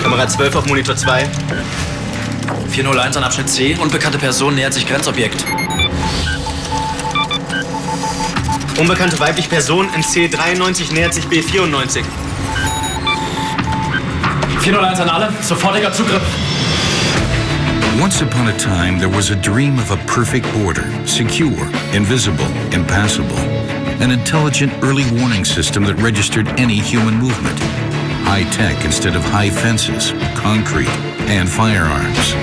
Kamera 12 auf Monitor 2. 401 an Abschnitt C. Unbekannte Person nähert sich Grenzobjekt. Unbekannte weibliche Person in C93 nähert sich B94. 401 an alle. Sofortiger Zugriff. Once upon a time, there was a dream of a perfect border, secure, invisible, impassable. An intelligent early warning system that registered any human movement. High-tech instead of high fences, concrete, and firearms.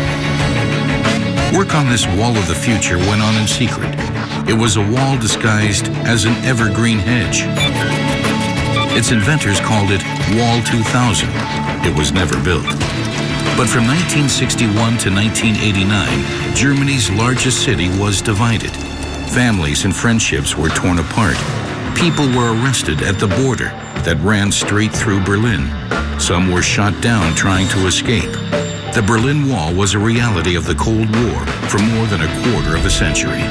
Work on this wall of the future went on in secret. It was a wall disguised as an evergreen hedge. Its inventors called it Wall 2000. It was never built. But from 1961 to 1989, Germany's largest city was divided. Families and friendships were torn apart. People were arrested at the border that ran straight through Berlin. Some were shot down trying to escape. The Berlin Wall was a reality of the Cold War for more than a quarter of a century.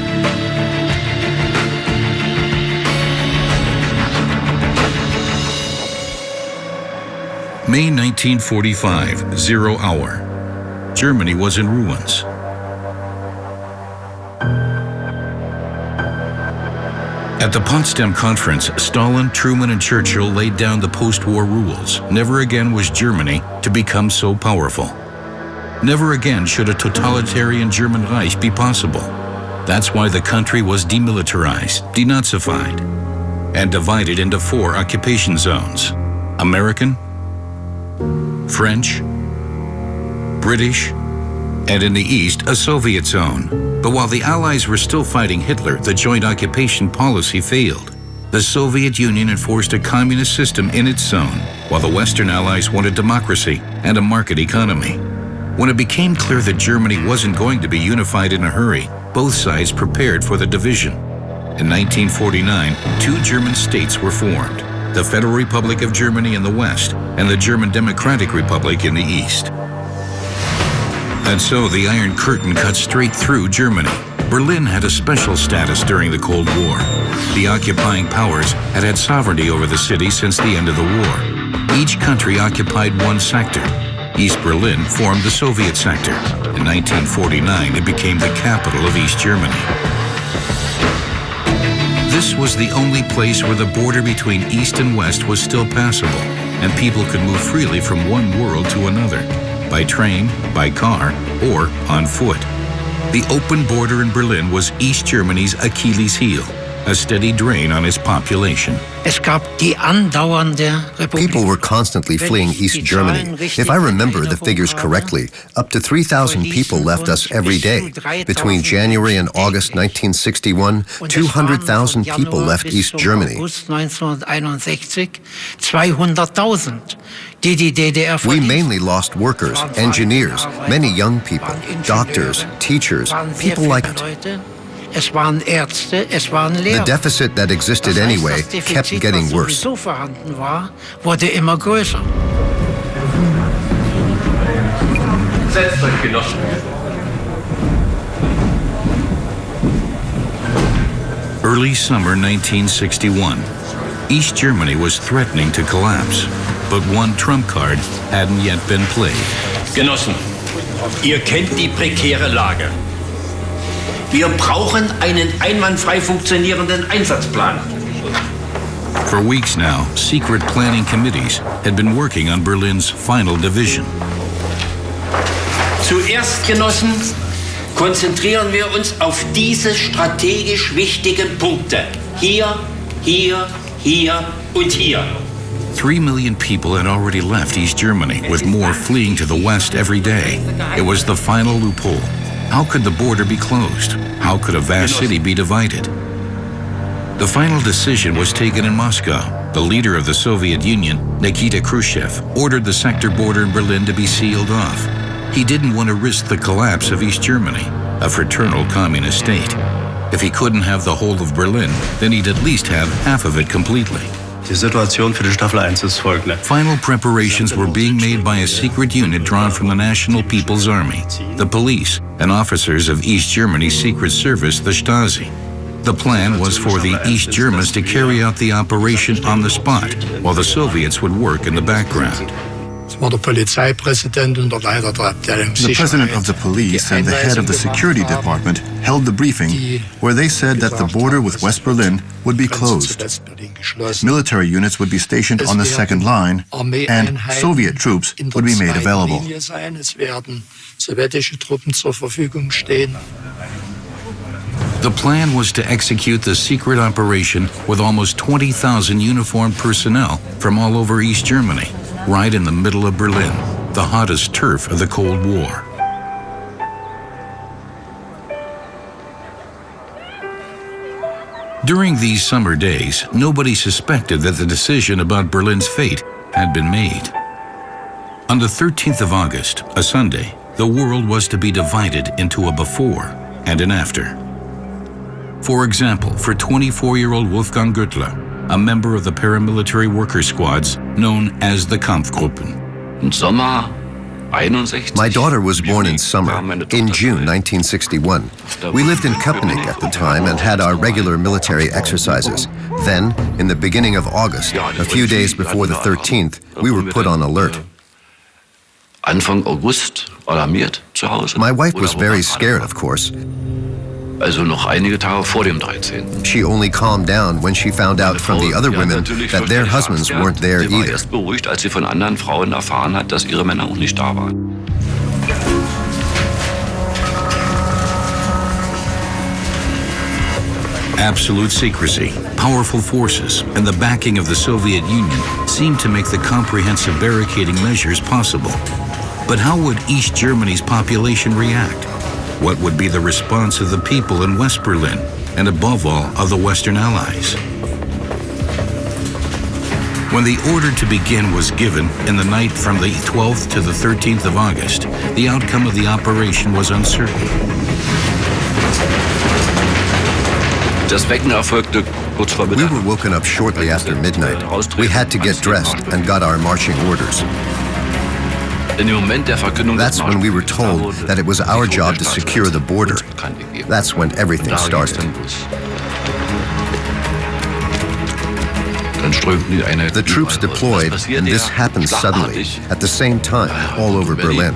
May 1945, 0 hour. Germany was in ruins. At the Potsdam Conference, Stalin, Truman, and Churchill laid down the post-war rules. Never again was Germany to become so powerful. Never again should a totalitarian German Reich be possible. That's why the country was demilitarized, denazified, and divided into 4 occupation zones: American, French, British, and in the east, a Soviet zone. But while the Allies were still fighting Hitler, the joint occupation policy failed. The Soviet Union enforced a communist system in its zone, while the Western Allies wanted democracy and a market economy. When it became clear that Germany wasn't going to be unified in a hurry, both sides prepared for the division. In 1949, 2 German states were formed: the Federal Republic of Germany in the west and the German Democratic Republic in the east. And so the Iron Curtain cut straight through Germany. Berlin had a special status during the Cold War. The occupying powers had had sovereignty over the city since the end of the war. Each country occupied one sector. East Berlin formed the Soviet sector. In 1949, it became the capital of East Germany. This was the only place where the border between East and West was still passable, and people could move freely from one world to another, by train, by car, or on foot. The open border in Berlin was East Germany's Achilles heel, a steady drain on its population. People were constantly fleeing East Germany. If I remember the figures correctly, up to 3,000 people left us every day. Between January and August 1961, 200,000 people left East Germany. We mainly lost workers, engineers, many young people, doctors, teachers, people like that. The deficit that existed anyway kept getting worse. Setzt euch, Genossen. Early summer 1961. East Germany was threatening to collapse, but one trump card hadn't yet been played. Genossen, ihr kennt die prekäre Lage. Wir brauchen einen einwandfrei funktionierenden Einsatzplan. For weeks now, secret planning committees had been working on Berlin's final division. Zuerst, Genossen, konzentrieren wir uns auf diese strategisch wichtigen Punkte. Hier, hier, hier und hier. 3 million people had already left East Germany, with more fleeing to the west every day. It was the final loophole. How could the border be closed? How could a vast city be divided? The final decision was taken in Moscow. The leader of the Soviet Union, Nikita Khrushchev, ordered the sector border in Berlin to be sealed off. He didn't want to risk the collapse of East Germany, a fraternal communist state. If he couldn't have the whole of Berlin, then he'd at least have half of it completely. Die Situation für die Staffel 1 ist folgende. Final preparations were being made by a secret unit drawn from the National People's Army, the police, and officers of East Germany's secret service, the Stasi. The plan was for the East Germans to carry out the operation on the spot, while the Soviets would work in the background. The president of the police and the head of the security department held the briefing where they said that the border with West Berlin would be closed. Military units would be stationed on the second line, and Soviet troops would be made available. The plan was to execute the secret operation with almost 20,000 uniformed personnel from all over East Germany, right in the middle of Berlin, the hottest turf of the Cold War. During these summer days, nobody suspected that the decision about Berlin's fate had been made. On the 13th of August, a Sunday, the world was to be divided into a before and an after. For example, for 24-year-old Wolfgang Göttler, a member of the paramilitary worker squads known as the Kampfgruppen. My daughter was born in summer, in June 1961. We lived in Köpenick at the time and had our regular military exercises. Then, in the beginning of August, a few days before the 13th, we were put on alert. My wife was very scared, of course. She only calmed down when she found out from the other women that their husbands weren't there either. Absolute secrecy, powerful forces, and the backing of the Soviet Union seemed to make the comprehensive barricading measures possible. But how would East Germany's population react? What would be the response of the people in West Berlin, and above all, of the Western Allies? When the order to begin was given in the night from the 12th to the 13th of August, the outcome of the operation was uncertain. We were woken up shortly after midnight. We had to get dressed and got our marching orders. That's when we were told that it was our job to secure the border. That's when everything started. The troops deployed, and this happened suddenly, at the same time, all over Berlin.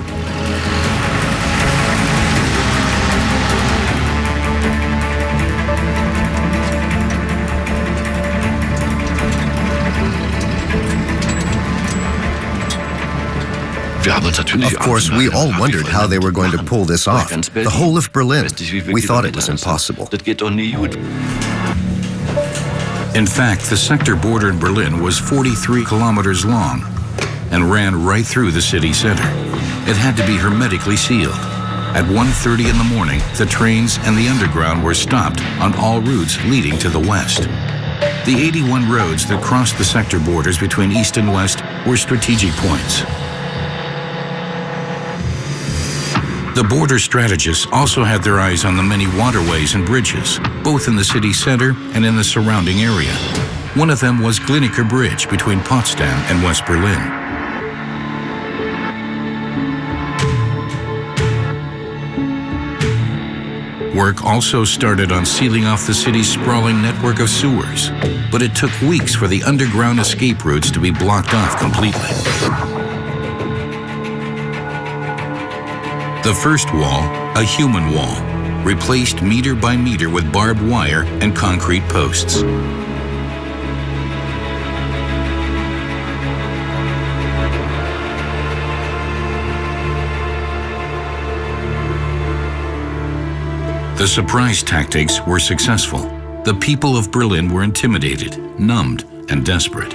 Of course, we all wondered how they were going to pull this off. The whole of Berlin. We thought it was impossible. In fact, the sector border in Berlin was 43 kilometers long and ran right through the city center. It had to be hermetically sealed. At 1:30 in the morning, the trains and the underground were stopped on all routes leading to the west. The 81 roads that crossed the sector borders between east and west were strategic points. The border strategists also had their eyes on the many waterways and bridges, both in the city center and in the surrounding area. One of them was Glienicke Bridge between Potsdam and West Berlin. Work also started on sealing off the city's sprawling network of sewers, but it took weeks for the underground escape routes to be blocked off completely. The first wall, a human wall, replaced meter by meter with barbed wire and concrete posts. The surprise tactics were successful. The people of Berlin were intimidated, numbed, and desperate.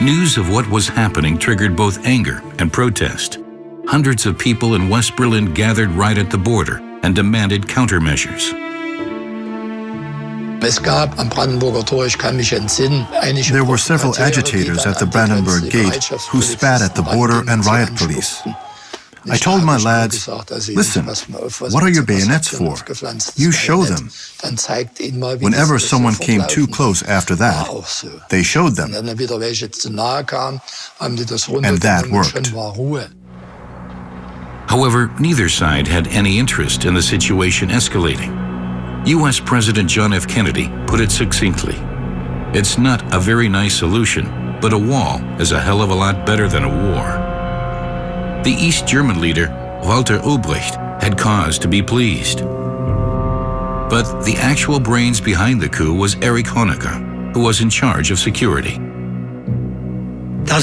News of what was happening triggered both anger and protest. Hundreds of people in West Berlin gathered right at the border and demanded countermeasures. There were several agitators at the Brandenburg Gate who spat at the border and riot police. I told my lads, listen, what are your bayonets for? You show them. Whenever someone came too close after that, they showed them. And that worked. However, neither side had any interest in the situation escalating. U.S. President John F. Kennedy put it succinctly. It's not a very nice solution, but a wall is a hell of a lot better than a war. The East German leader, Walter Ulbricht, had cause to be pleased. But the actual brains behind the coup was Erich Honecker, who was in charge of security. We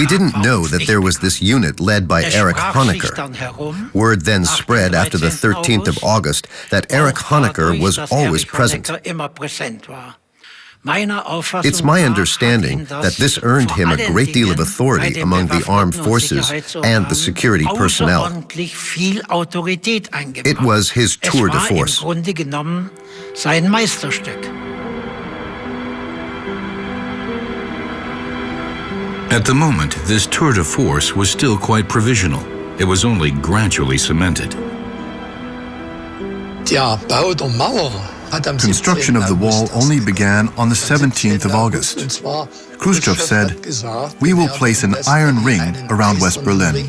didn't know that there was this unit led by Erich Honecker. Word then spread after the 13th of August that Erich Honecker was always present. It's my understanding that this earned him a great deal of authority among the armed forces and the security personnel. It was his tour de force. At the moment, this tour de force was still quite provisional. It was only gradually cemented. Construction of the wall only began on the 17th of August. Khrushchev said, "We will place an iron ring around West Berlin."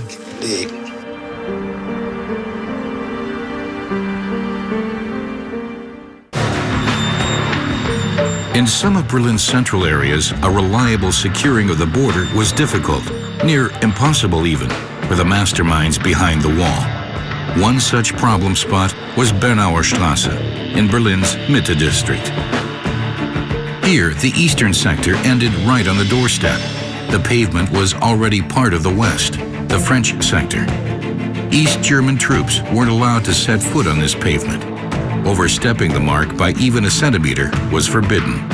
In some of Berlin's central areas, a reliable securing of the border was difficult, near impossible even, for the masterminds behind the wall. One such problem spot was Bernauer Straße, in Berlin's Mitte district. Here, the eastern sector ended right on the doorstep. The pavement was already part of the west, the French sector. East German troops weren't allowed to set foot on this pavement. Overstepping the mark by even a centimeter was forbidden.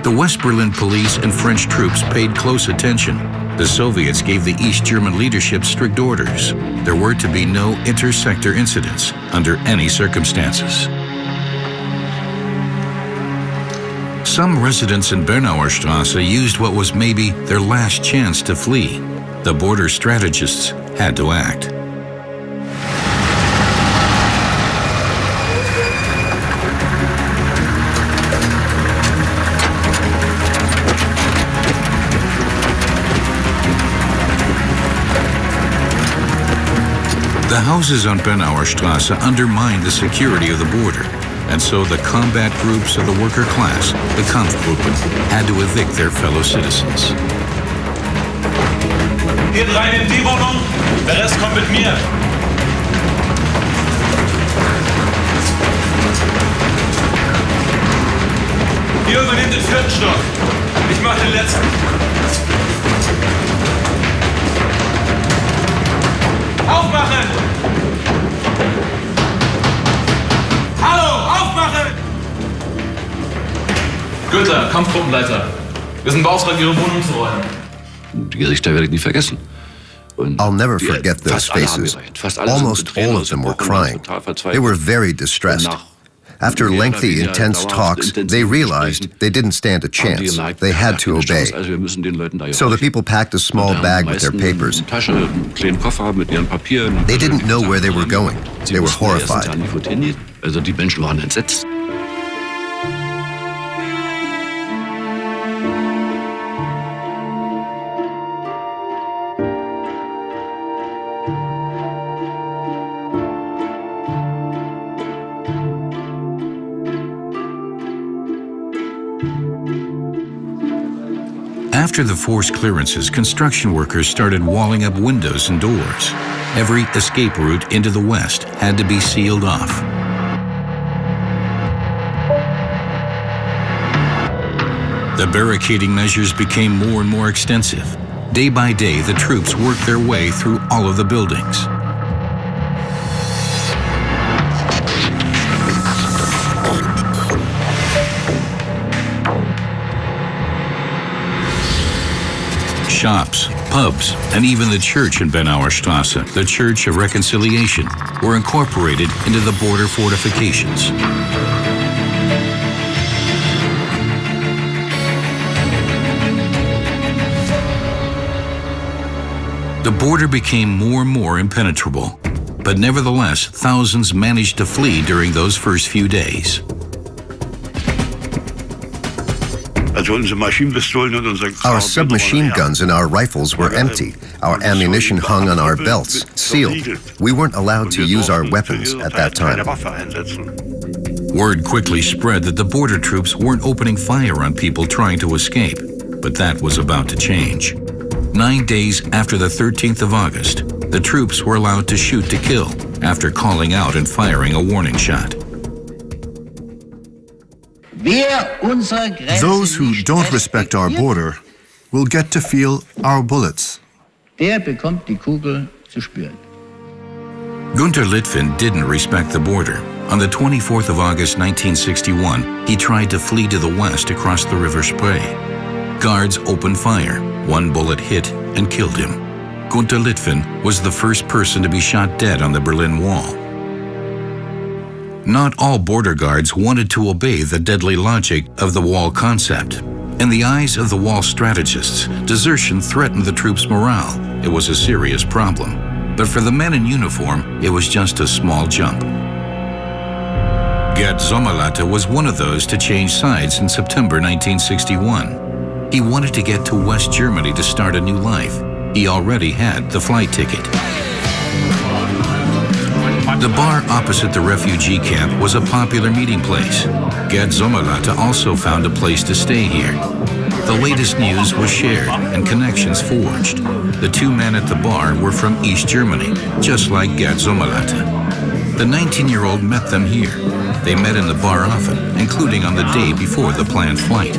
The West Berlin police and French troops paid close attention. The Soviets gave the East German leadership strict orders. There were to be no inter-sector incidents under any circumstances. Some residents in Bernauer Straße used what was maybe their last chance to flee. The border strategists had to act. The houses on Bernauer Straße undermined the security of the border, and so the combat groups of the worker class, the Kampfgruppen, had to evict their fellow citizens. Geht rein in die Wohnung, der Rest kommt mit mir. Ihr übernehmt den 4. Stock. Ich mach den letzten. Aufmachen! Hallo, aufmachen! Günther, Kampfgruppenleiter. Wir sind beauftragt, Ihre Wohnung zu räumen. Die Gesichter werde ich nie vergessen. I'll never forget those faces. Almost all of them were crying. They were very distressed. After lengthy, intense talks, they realized they didn't stand a chance. They had to obey. So the people packed a small bag with their papers. They didn't know where they were going. They were horrified. After the forced clearances, construction workers started walling up windows and doors. Every escape route into the west had to be sealed off. The barricading measures became more and more extensive. Day by day, the troops worked their way through all of the buildings. Shops, pubs, and even the church in Bernauer Straße, the Church of Reconciliation, were incorporated into the border fortifications. The border became more and more impenetrable, but nevertheless, thousands managed to flee during those first few days. Our submachine guns and our rifles were empty. Our ammunition hung on our belts, sealed. We weren't allowed to use our weapons at that time. Word quickly spread that the border troops weren't opening fire on people trying to escape, but that was about to change. 9 days after the 13th of August, the troops were allowed to shoot to kill after calling out and firing a warning shot. Those who don't respect our border will get to feel our bullets. Gunter Litvin didn't respect the border. On the 24th of August 1961, he tried to flee to the west across the River Spree. Guards opened fire. One bullet hit and killed him. Gunter Litvin was the first person to be shot dead on the Berlin Wall. Not all border guards wanted to obey the deadly logic of the wall concept. In the eyes of the wall strategists, desertion threatened the troops' morale. It was a serious problem. But for the men in uniform, it was just a small jump. Gerd Sommerlatte was one of those to change sides in September 1961. He wanted to get to West Germany to start a new life. He already had the flight ticket. The bar opposite the refugee camp was a popular meeting place. Gerd Sommerlatte also found a place to stay here. The latest news was shared and connections forged. The two men at the bar were from East Germany, just like Gerd Sommerlatte. The 19-year-old met them here. They met in the bar often, including on the day before the planned flight.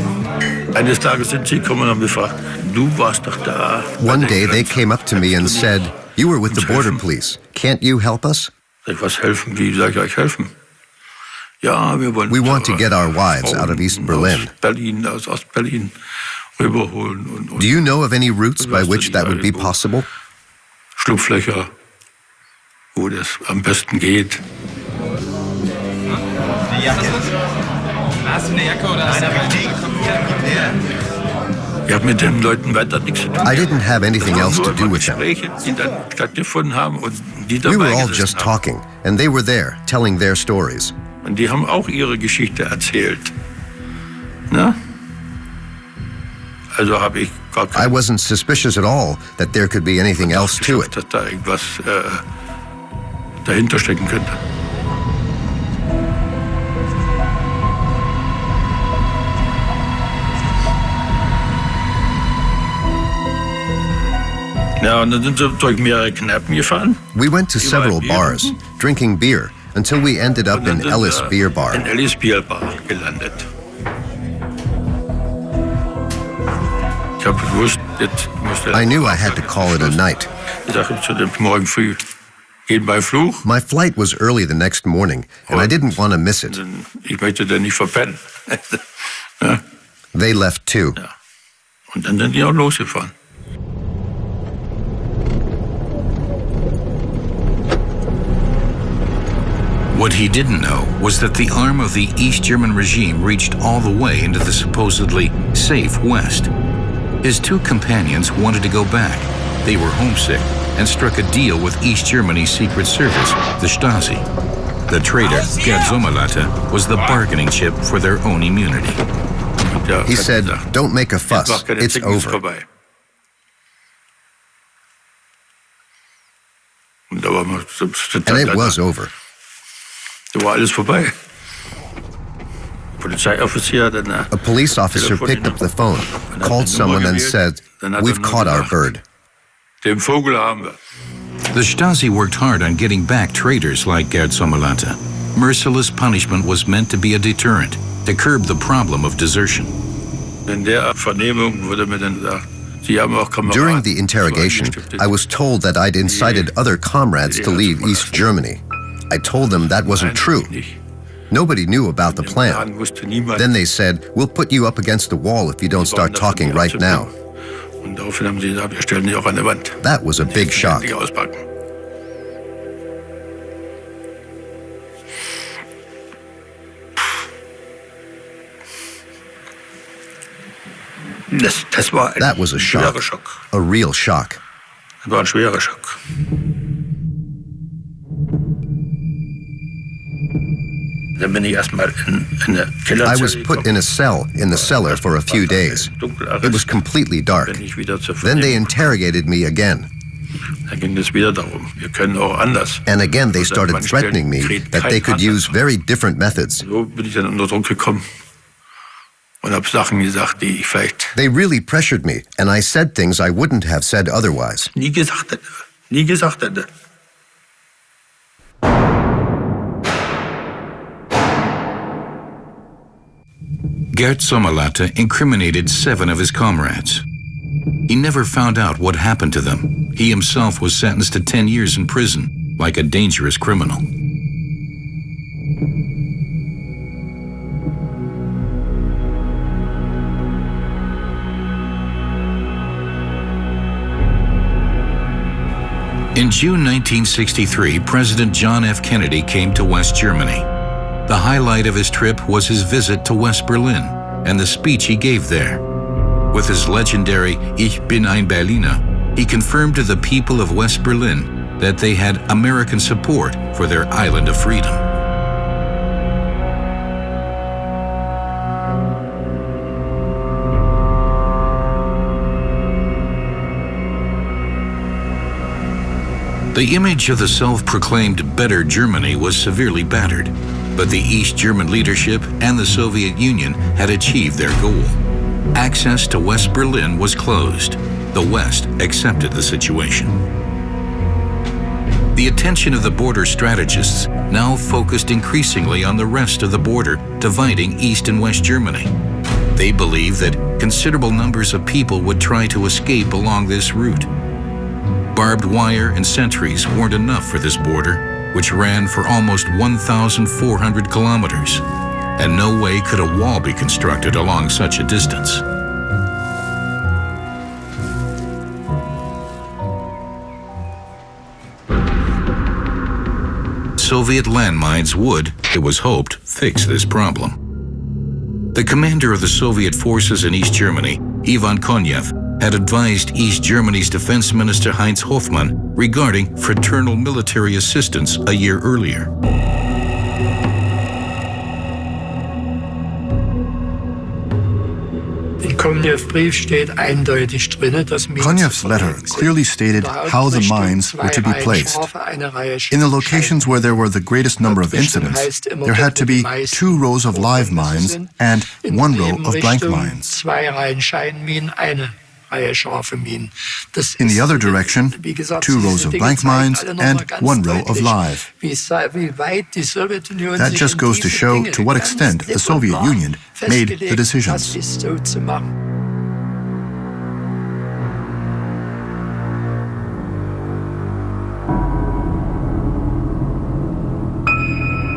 One day they came up to me and said, "You were with the border police. Can't you help us?" We want to get our wives out of East Berlin. Do you know of any routes by which that would be possible? I didn't have anything else to do with them. We were all just talking, and they were there, telling their stories. I wasn't suspicious at all that there could be anything else to it. We went to several bars, drinking beer, until we ended up in Ellis Beer Bar. I knew I had to call it a night. My flight was early the next morning, and I didn't want to miss it. They left too. What he didn't know was that the arm of the East German regime reached all the way into the supposedly safe West. His two companions wanted to go back. They were homesick and struck a deal with East Germany's secret service, the Stasi. The traitor, Gerd Sommerlatte, was the bargaining chip for their own immunity. He said, "Don't make a fuss, it's over." And it was over. A police officer picked up the phone, called someone and said, "We've caught our bird." The Stasi worked hard on getting back traitors like Gerd Sommerlatte. Merciless punishment was meant to be a deterrent, to curb the problem of desertion. During the interrogation, I was told that I'd incited other comrades to leave East Germany. I told them that wasn't true. Nobody knew about the plan. Then they said, "We'll put you up against the wall if you don't start talking right now." That was a big shock. That was a shock, a real shock. war ein schwerer Schock. I was put in a cell in the cellar for a few days. It was completely dark. Then they interrogated me again. And again they started threatening me that they could use very different methods. They really pressured me, and I said things I wouldn't have said otherwise. Gert Sommerlatte incriminated 7 of his comrades. He never found out what happened to them. He himself was sentenced to 10 years in prison, like a dangerous criminal. In June 1963, President John F. Kennedy came to West Germany. The highlight of his trip was his visit to West Berlin and the speech he gave there. With his legendary Ich bin ein Berliner, he confirmed to the people of West Berlin that they had American support for their island of freedom. The image of the self-proclaimed better Germany was severely battered, but the East German leadership and the Soviet Union had achieved their goal. Access to West Berlin was closed. The West accepted the situation. The attention of the border strategists now focused increasingly on the rest of the border dividing East and West Germany. They believed that considerable numbers of people would try to escape along this route. Barbed wire and sentries weren't enough for this border, which ran for almost 1,400 kilometers, and no way could a wall be constructed along such a distance. Soviet landmines would, it was hoped, fix this problem. The commander of the Soviet forces in East Germany, Ivan Konev, had advised East Germany's Defense Minister Heinz Hoffmann regarding fraternal military assistance a year earlier. Konev's letter clearly stated how the mines were to be placed. In the locations where there were the greatest number of incidents, there had to be 2 rows of live mines and 1 row of blank mines. In the other direction, 2 rows of blank mines and 1 row of live. That just goes to show to what extent the Soviet Union made the decisions.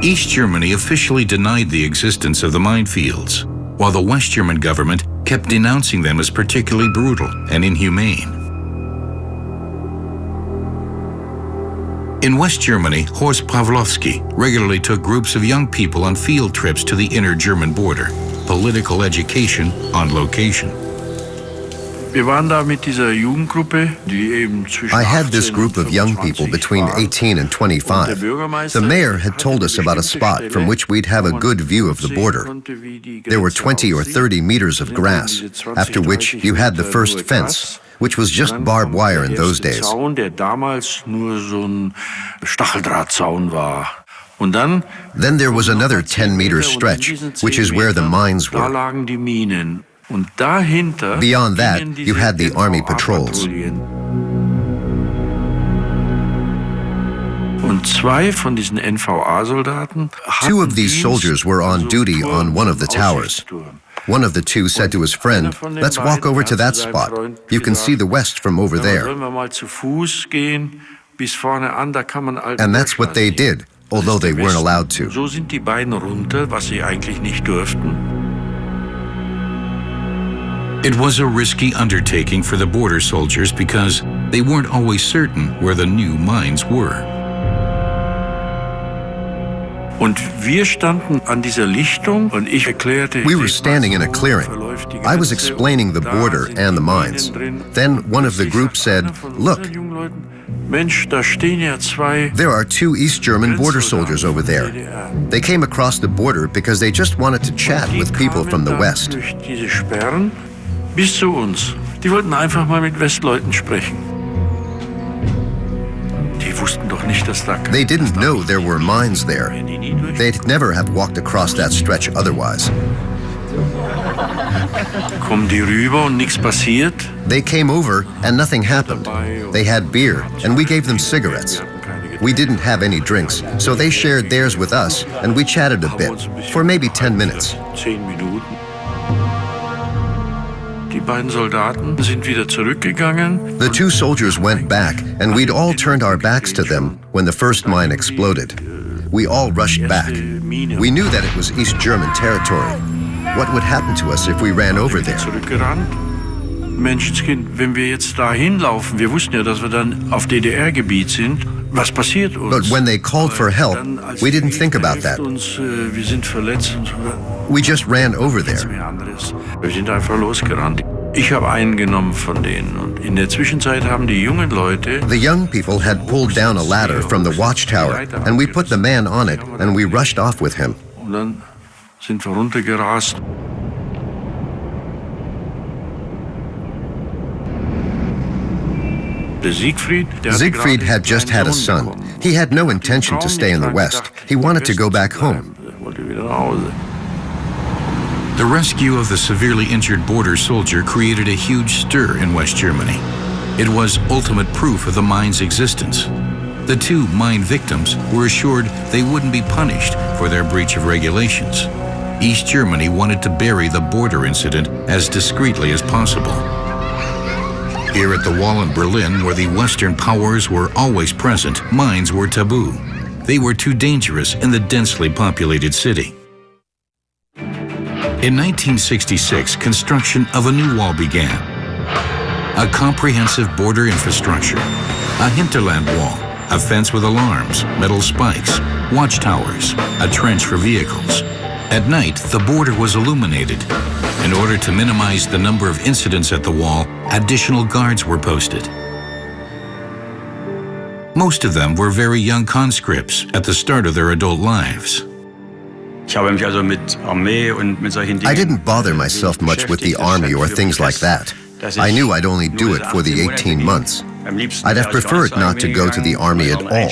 East Germany officially denied the existence of the minefields, while the West German government kept denouncing them as particularly brutal and inhumane. In West Germany, Horst Pawlowski regularly took groups of young people on field trips to the inner German border, political education on location. I had this group of young people between 18 and 25. The mayor had told us about a spot from which we'd have a good view of the border. There were 20 or 30 meters of grass, after which you had the first fence, which was just barbed wire in those days. Then there was another 10-meter stretch, which is where the mines were. Beyond that, you had the army patrols. 2 of these soldiers were on duty on one of the towers. One of the 2 said to his friend, "Let's walk over to that spot. You can see the west from over there." And that's what they did, although they weren't allowed to. It was a risky undertaking for the border soldiers because they weren't always certain where the new mines were. Und wir standen an dieser Lichtung und ich erklärte... We were standing in a clearing. I was explaining the border and the mines. Then one of the group said, "Look, Mensch, da stehen ja zwei... there are 2 East German border soldiers over there. They came across the border because they just wanted to chat with people from the West." Durch diese Sperren bis zu uns. Die wollten einfach mal mit Westleuten sprechen. Die wussten doch nicht, dass da... They didn't know there were mines there. They'd never have walked across that stretch otherwise. Kommen die rüber und nichts passiert? They came over and nothing happened. They had beer and we gave them cigarettes. We didn't have any drinks, so they shared theirs with us and we chatted a bit, for maybe 10 minutes. 10 Minuten. Die beiden Soldaten sind wieder zurückgegangen. The 2 soldiers went back and we'd all turned our backs to them when the first mine exploded. We all rushed back. We knew that it was East German territory. What would happen to us if we ran over there? Zurückgerannt. Menschenskind, wenn wir jetzt da hinlaufen, wir wussten ja, dass wir dann auf DDR-Gebiet sind. Was passiert uns? But when they called for help, we didn't think about that. Wir sind verletzt und so. We just ran over there. Wir sind einfach losgerannt. Ich habe einen genommen von denen und in der Zwischenzeit haben die jungen Leute... The young people had pulled down a ladder from the watchtower and we put the man on it and we rushed off with him. Und dann sind wir runtergerast. Siegfried had just had a son. He had no intention to stay in the West. He wanted to go back home. The rescue of the severely injured border soldier created a huge stir in West Germany. It was ultimate proof of the mine's existence. The 2 mine victims were assured they wouldn't be punished for their breach of regulations. East Germany wanted to bury the border incident as discreetly as possible. Here at the wall in Berlin, where the Western powers were always present, mines were taboo. They were too dangerous in the densely populated city. In 1966, construction of a new wall began. A comprehensive border infrastructure, a hinterland wall, a fence with alarms, metal spikes, watchtowers, a trench for vehicles. At night, the border was illuminated. In order to minimize the number of incidents at the wall, additional guards were posted. Most of them were very young conscripts at the start of their adult lives. I didn't bother myself much with the army or things like that. I knew I'd only do it for the 18 months. I'd have preferred not to go to the army at all.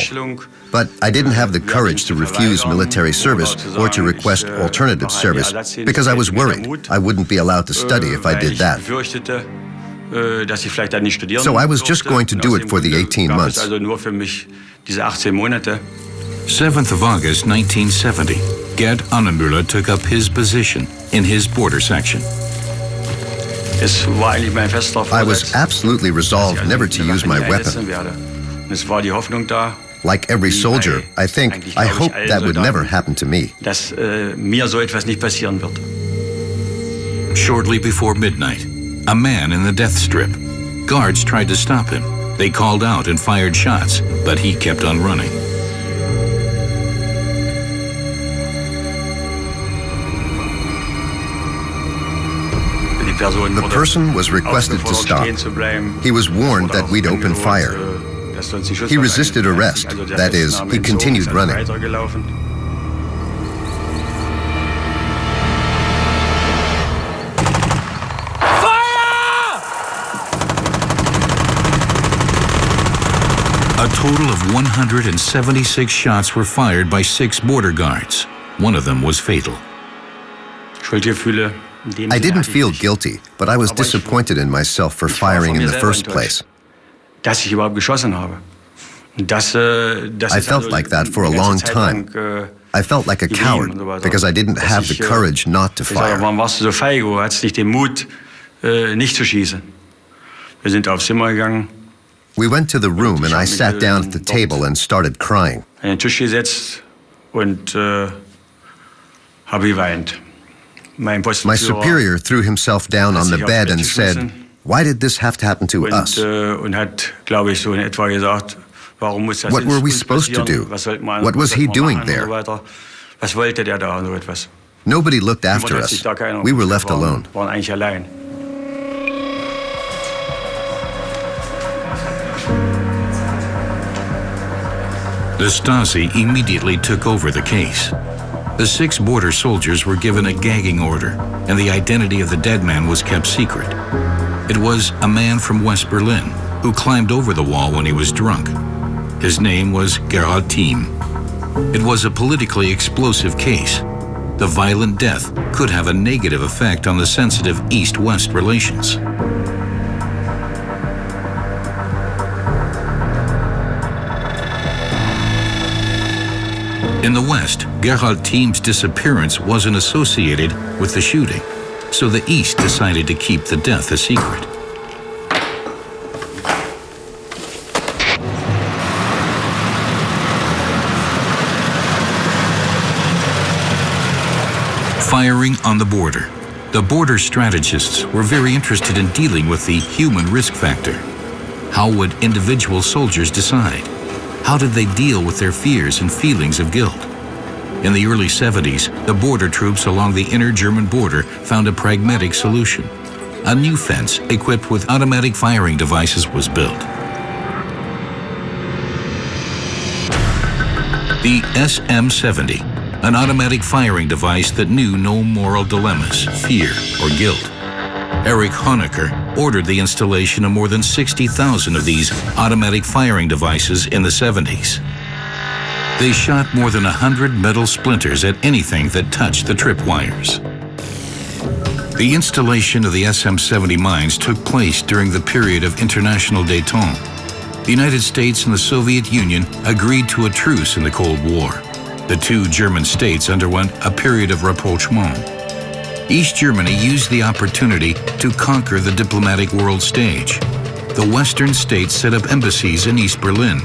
But I didn't have the courage to refuse military service or to request alternative service because I was worried I wouldn't be allowed to study if I did that. So I was just going to do it for the 18 months. 7th of August 1970, Gerd Annemüller took up his position in his border section. I was absolutely resolved never to use my weapon. Like every soldier, I hoped that would never happen to me. Shortly before midnight, a man in the death strip. Guards tried to stop him. They called out and fired shots, but he kept on running. The person was requested to stop. He was warned that we'd open fire. He resisted arrest, that is, he continued running. A total of 176 shots were fired by 6 border guards. One of them was fatal. I didn't feel guilty, but I was disappointed in myself for firing in the first place. I felt like that for a long time. I felt like a coward because I didn't have the courage not to fire. We went to the room and I sat down at the table and started crying. My superior threw himself down on the bed and said, "Why did this have to happen to us?" What were we supposed to do? What was he doing there? Nobody looked after us. We were left alone. The Stasi immediately took over the case. The 6 border soldiers were given a gagging order, and the identity of the dead man was kept secret. It was a man from West Berlin who climbed over the wall when he was drunk. His name was Gerhard Thieme. It was a politically explosive case. The violent death could have a negative effect on the sensitive East-West relations. In the West, Gerhard Thieme's disappearance wasn't associated with the shooting, so the East decided to keep the death a secret. Firing on the border. The border strategists were very interested in dealing with the human risk factor. How would individual soldiers decide? How did they deal with their fears and feelings of guilt? In the early 70s, the border troops along the inner German border found a pragmatic solution. A new fence equipped with automatic firing devices was built. The SM-70, an automatic firing device that knew no moral dilemmas, fear, or guilt. Erich Honecker ordered the installation of more than 60,000 of these automatic firing devices in the 70s. They shot more than 100 metal splinters at anything that touched the tripwires. The installation of the SM-70 mines took place during the period of international détente. The United States and the Soviet Union agreed to a truce in the Cold War. The 2 German states underwent a period of rapprochement. East Germany used the opportunity to conquer the diplomatic world stage. The Western states set up embassies in East Berlin.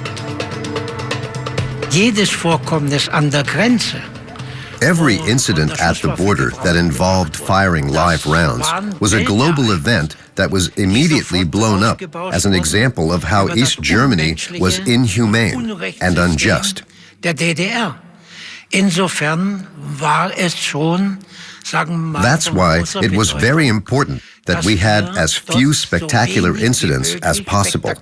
Jedes Vorkommnis an der Grenze. Every incident at the border that involved firing live rounds was a global event that was immediately blown up as an example of how East Germany was inhumane and unjust. Der DDR. Insofern war es schon, That's why it was very important that we had as few spectacular incidents as possible.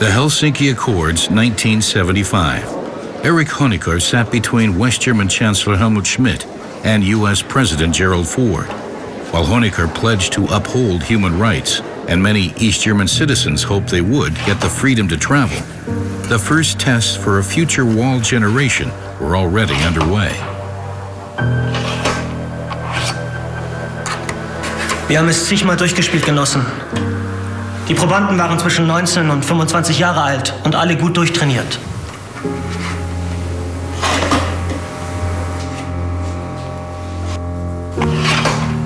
The Helsinki Accords, 1975. Erich Honecker sat between West German Chancellor Helmut Schmidt and U.S. President Gerald Ford. While Honecker pledged to uphold human rights, and many East German citizens hoped they would get the freedom to travel, the first tests for a future wall generation were already underway. Wir haben es zigmal durchgespielt, Genossen. Die Probanden waren zwischen 19 und 25 Jahre alt und alle gut durchtrainiert.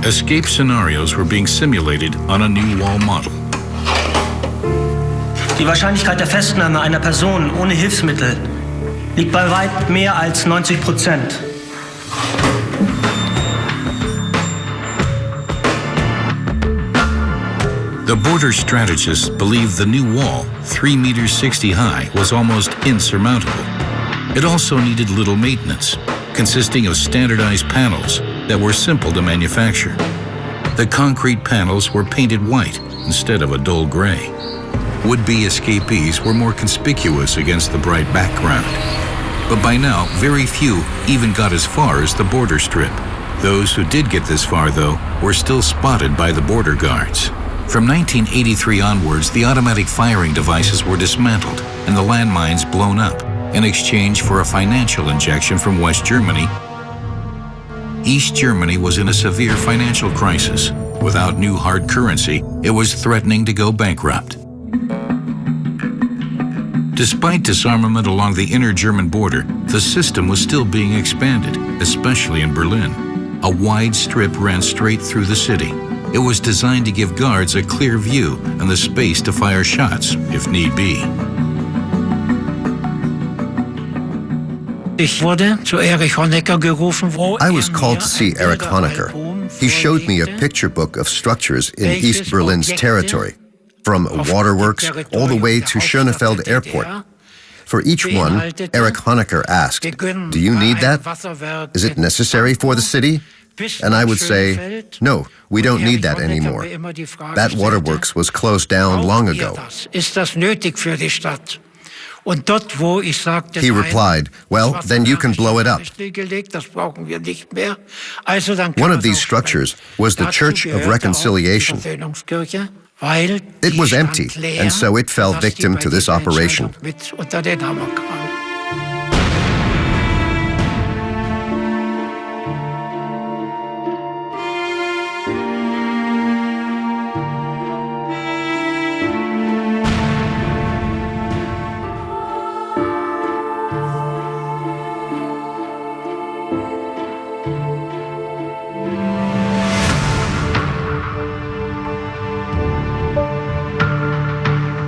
Escape scenarios were being simulated on a new wall model. Die Wahrscheinlichkeit der Festnahme einer Person ohne Hilfsmittel liegt bei weit mehr als 90%. The border strategists believed the new wall, 3 meters 60 high, was almost insurmountable. It also needed little maintenance, consisting of standardized panels that were simple to manufacture. The concrete panels were painted white instead of a dull gray. Would-be escapees were more conspicuous against the bright background. But by now, very few even got as far as the border strip. Those who did get this far, though, were still spotted by the border guards. From 1983 onwards, the automatic firing devices were dismantled and the landmines blown up in exchange for a financial injection from West Germany. East Germany was in a severe financial crisis. Without new hard currency, it was threatening to go bankrupt. Despite disarmament along the inner German border, the system was still being expanded, especially in Berlin. A wide strip ran straight through the city. It was designed to give guards a clear view and the space to fire shots, if need be. I was called to see Erich Honecker. He showed me a picture book of structures in East Berlin's territory. from waterworks all the way to Schönefeld Airport. For each one, Erich Honecker asked, "Do you need that? Is it necessary for the city?" And I would say, "No, we don't need that anymore. That waterworks was closed down long ago." He replied, "Well, then you can blow it up." One of these structures was the Church of Reconciliation. It was empty, and so it fell victim to this operation.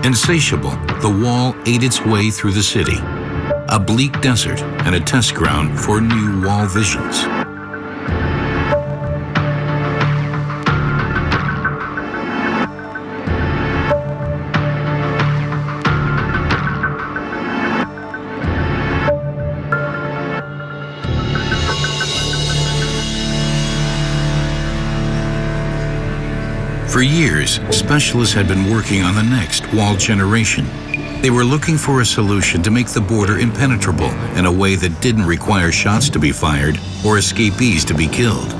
Insatiable, the wall ate its way through the city, a bleak desert and a test ground for new wall visions. For years, specialists had been working on the next wall generation. They were looking for a solution to make the border impenetrable in a way that didn't require shots to be fired or escapees to be killed.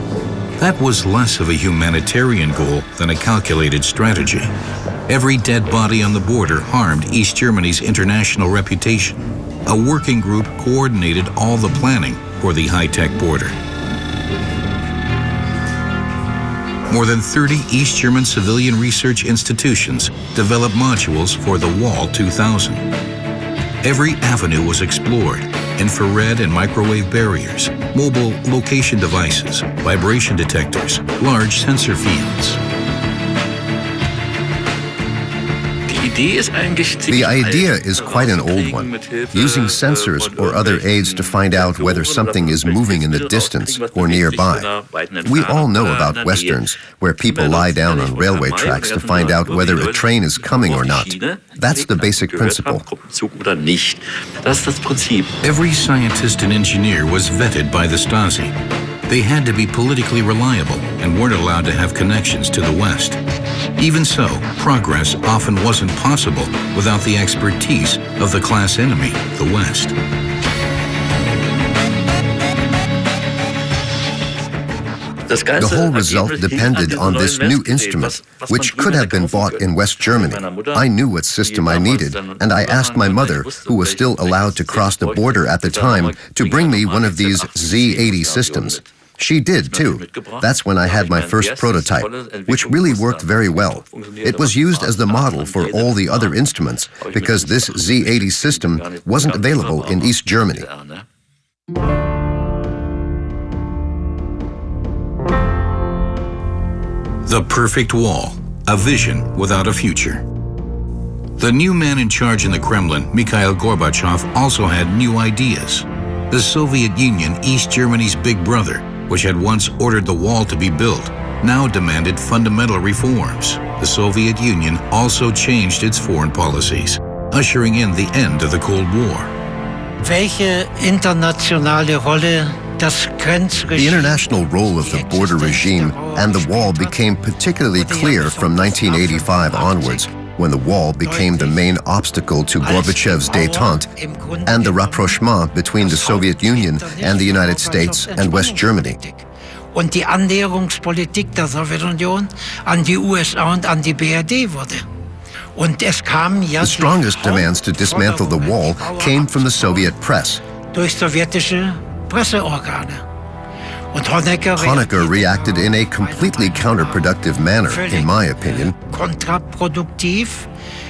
That was less of a humanitarian goal than a calculated strategy. Every dead body on the border harmed East Germany's international reputation. A working group coordinated all the planning for the high-tech border. More than 30 East German civilian research institutions developed modules for the Wall 2000. Every avenue was explored: infrared and microwave barriers, mobile location devices, vibration detectors, large sensor fields. The idea is quite an old one, using sensors or other aids to find out whether something is moving in the distance or nearby. We all know about Westerns, where people lie down on railway tracks to find out whether a train is coming or not. That's the basic principle. Every scientist and engineer was vetted by the Stasi. They had to be politically reliable and weren't allowed to have connections to the West. Even so, progress often wasn't possible without the expertise of the class enemy, the West. The whole result depended on this new instrument, which could have been bought in West Germany. I knew what system I needed, and I asked my mother, who was still allowed to cross the border at the time, to bring me one of these Z80 systems. She did, too. That's when I had my first prototype, which really worked very well. It was used as the model for all the other instruments, because this Z80 system wasn't available in East Germany. The perfect wall, a vision without a future. The new man in charge in the Kremlin, Mikhail Gorbachev, also had new ideas. The Soviet Union, East Germany's big brother, which had once ordered the wall to be built, now demanded fundamental reforms. The Soviet Union also changed its foreign policies, ushering in the end of the Cold War. The international role of the border regime and the wall became particularly clear from 1985 onwards, when the wall became the main obstacle to Gorbachev's détente and the rapprochement between the Soviet Union and the United States and West Germany. Und die Annäherungspolitik der Sowjetunion an die USA und an die BRD wurde. Und es kam ja the strongest demands to dismantle the wall came from the Soviet press. Durch sowjetische Presseorgane. Und Honecker reacted in a completely counterproductive manner, in my opinion. Kontraproduktiv,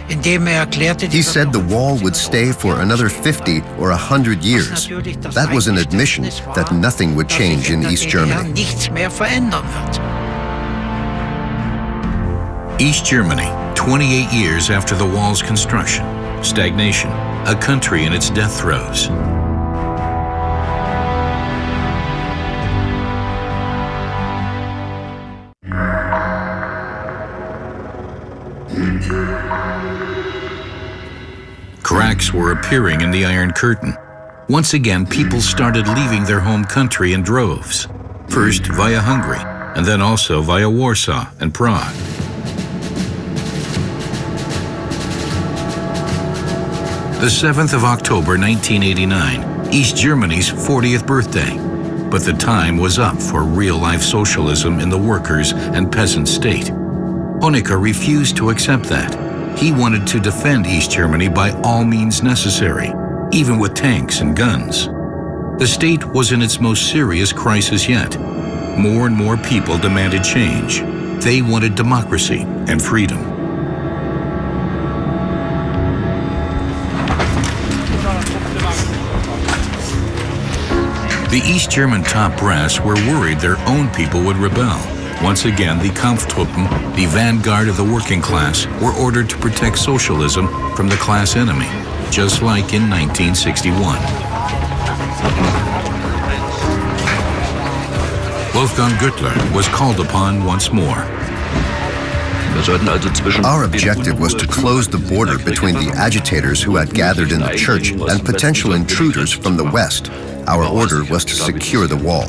indem erklärte, he said the wall would stay for another 50 or 100 years. That was an admission that nothing would change in East Germany. Nichts mehr verändern wird. East Germany, 28 years after the wall's construction. Stagnation, a country in its death throes. Thank you. Cracks were appearing in the Iron Curtain. Once again, people started leaving their home country in droves, first via Hungary, and then also via Warsaw and Prague. The 7th of October 1989, East Germany's 40th birthday. But the time was up for real-life socialism in the workers' and peasant state. Honecker refused to accept that. He wanted to defend East Germany by all means necessary, even with tanks and guns. The state was in its most serious crisis yet. More and more people demanded change. They wanted democracy and freedom. The East German top brass were worried their own people would rebel. Once again, the Kampftruppen, the vanguard of the working class, were ordered to protect socialism from the class enemy, just like in 1961. Wolfgang Güttler was called upon once more. Our objective was to close the border between the agitators who had gathered in the church and potential intruders from the west. Our order was to secure the wall.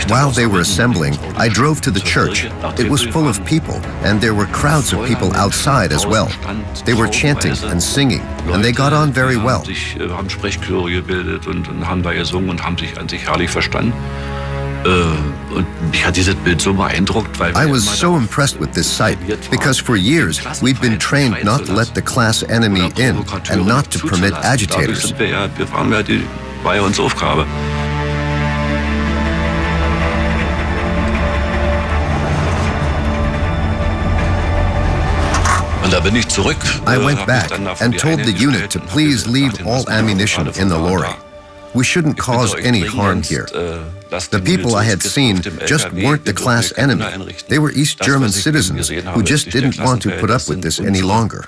While they were assembling, I drove to the church. It was full of people, and there were crowds of people outside as well. They were chanting and singing, and they got on very well. I was so impressed with this sight because for years we'd been trained not to let the class enemy in and not to permit agitators. I went back and told the unit to please leave all ammunition in the lorry. We shouldn't cause any harm here. The people I had seen just weren't the class enemy. They were East German citizens who just didn't want to put up with this any longer.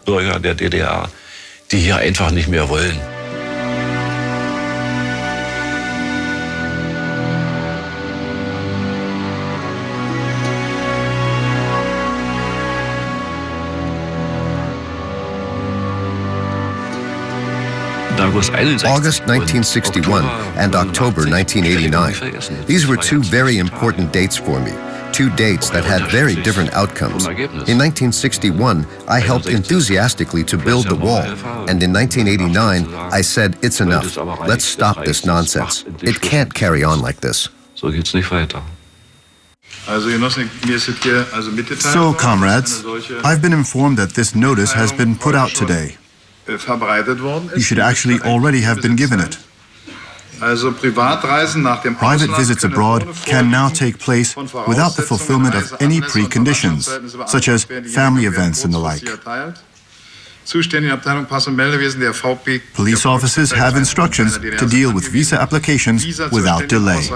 August 1961 and October 1989. These were two very important dates for me, two dates that had very different outcomes. In 1961, I helped enthusiastically to build the wall, and in 1989, I said, it's enough. Let's stop this nonsense. It can't carry on like this. So, comrades, I've been informed that this notice has been put out today. You should actually already have been given it. Private visits abroad can now take place without the fulfillment of any preconditions, such as family events and the like. Police offices have instructions to deal with visa applications without delay.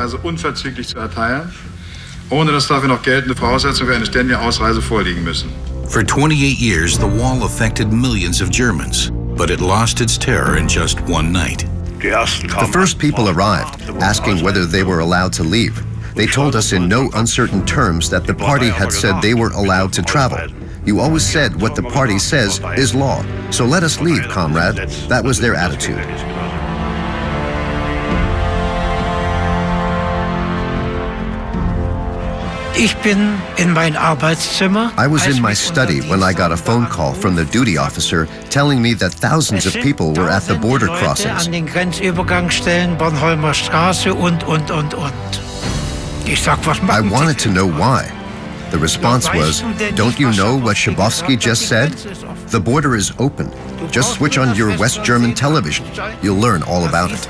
For 28 years, the wall affected millions of Germans, but it lost its terror in just one night. The first people arrived, asking whether they were allowed to leave. They told us in no uncertain terms that the party had said they were allowed to travel. You always said what the party says is law, so let us leave, comrade. That was their attitude. I was in my study when I got a phone call from the duty officer telling me that thousands of people were at the border crossings. I wanted to know why. The response was, don't you know what Schabowski just said? The border is open. Just switch on your West German television. You'll learn all about it.